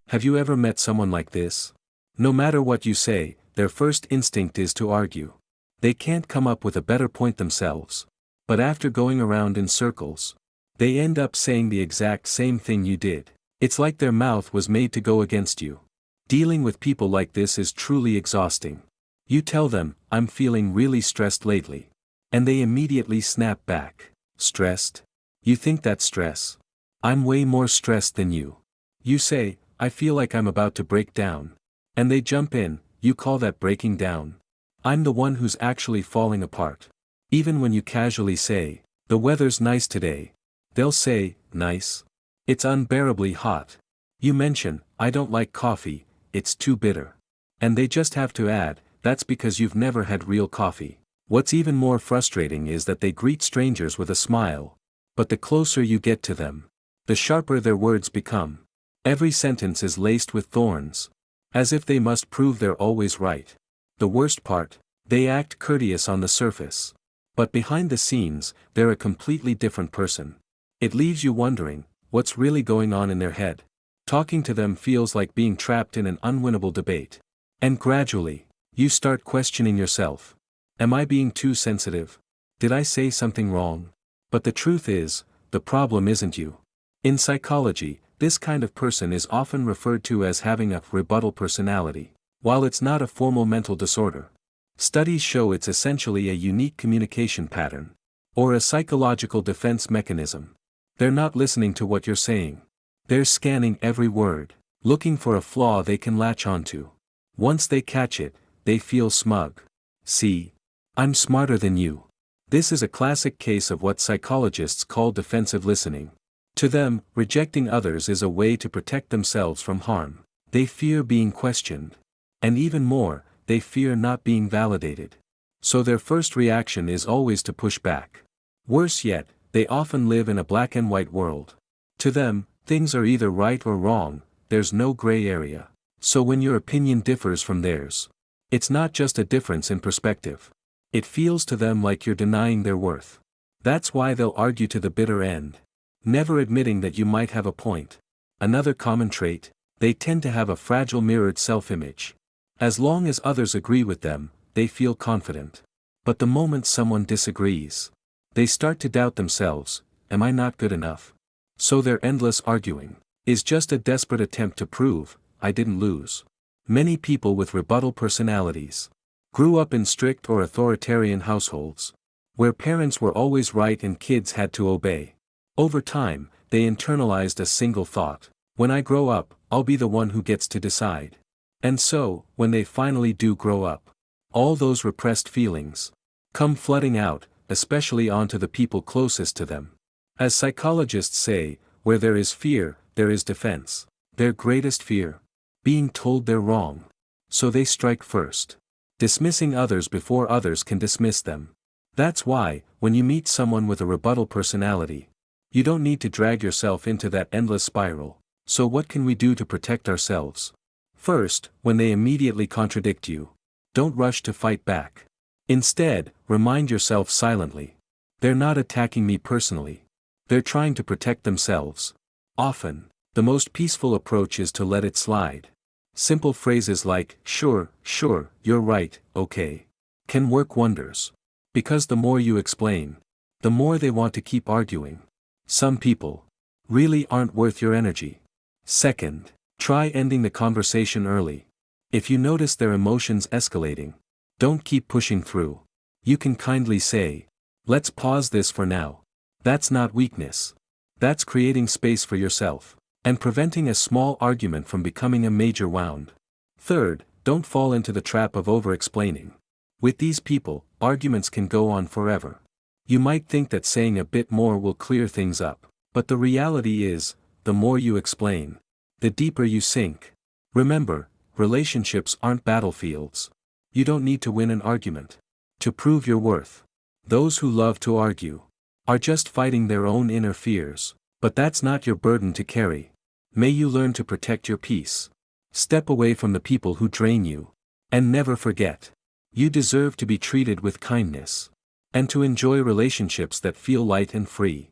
Have you ever met someone like this? No matter what you say, their first instinct is to argue. They can't come up with a better point themselves. But after going around in circles, they end up saying the exact same thing you did. It's like their mouth was made to go against you. Dealing with people like this is truly exhausting. You tell them, "I'm feeling really stressed lately." And they immediately snap back. "Stressed? You think that's stress? I'm way more stressed than you." You say, "I feel like I'm about to break down." And they jump in, "You call that breaking down? I'm the one who's actually falling apart." Even when you casually say, "The weather's nice today," they'll say, "Nice? It's unbearably hot." You mention, "I don't like coffee, it's too bitter." And they just have to add, "That's because you've never had real coffee." What's even more frustrating is that they greet strangers with a smile. But the closer you get to them, the sharper their words become. Every sentence is laced with thorns. As if they must prove they're always right. The worst part, they act courteous on the surface. But behind the scenes, they're a completely different person. It leaves you wondering, what's really going on in their head? Talking to them feels like being trapped in an unwinnable debate. And gradually, you start questioning yourself. Am I being too sensitive? Did I say something wrong? But the truth is, the problem isn't you. In psychology, this kind of person is often referred to as having a rebuttal personality. While it's not a formal mental disorder, studies show it's essentially a unique communication pattern, or a psychological defense mechanism. They're not listening to what you're saying. They're scanning every word, looking for a flaw they can latch onto. Once they catch it, they feel smug. "See? I'm smarter than you." This is a classic case of what psychologists call defensive listening. To them, rejecting others is a way to protect themselves from harm. They fear being questioned. And even more, they fear not being validated. So their first reaction is always to push back. Worse yet, they often live in a black and white world. To them, things are either right or wrong, there's no gray area. So when your opinion differs from theirs, it's not just a difference in perspective. It feels to them like you're denying their worth. That's why they'll argue to the bitter end, never admitting that you might have a point. Another common trait, they tend to have a fragile mirrored self-image. As long as others agree with them, they feel confident. But the moment someone disagrees, they start to doubt themselves. Am I not good enough? So their endless arguing is just a desperate attempt to prove, I didn't lose. Many people with rebuttal personalities grew up in strict or authoritarian households, where parents were always right and kids had to obey. Over time, they internalized a single thought: when I grow up, I'll be the one who gets to decide. And so, when they finally do grow up, all those repressed feelings come flooding out, especially onto the people closest to them. As psychologists say, where there is fear, there is defense. Their greatest fear? Being told they're wrong. So they strike first, dismissing others before others can dismiss them. That's why, when you meet someone with a rebuttal personality, you don't need to drag yourself into that endless spiral. So what can we do to protect ourselves? First, when they immediately contradict you, don't rush to fight back. Instead, remind yourself silently: they're not attacking me personally. They're trying to protect themselves. Often, the most peaceful approach is to let it slide. Simple phrases like, sure, you're right, okay, can work wonders. Because the more you explain, the more they want to keep arguing. Some people really aren't worth your energy. Second, try ending the conversation early. If you notice their emotions escalating, don't keep pushing through. You can kindly say, let's pause this for now. That's not weakness. That's creating space for yourself, and preventing a small argument from becoming a major wound. Third, don't fall into the trap of over-explaining. With these people, arguments can go on forever. You might think that saying a bit more will clear things up, but the reality is, the more you explain, the deeper you sink. Remember, relationships aren't battlefields. You don't need to win an argument to prove your worth. Those who love to argue are just fighting their own inner fears, but that's not your burden to carry. May you learn to protect your peace. Step away from the people who drain you. And never forget, you deserve to be treated with kindness, and to enjoy relationships that feel light and free.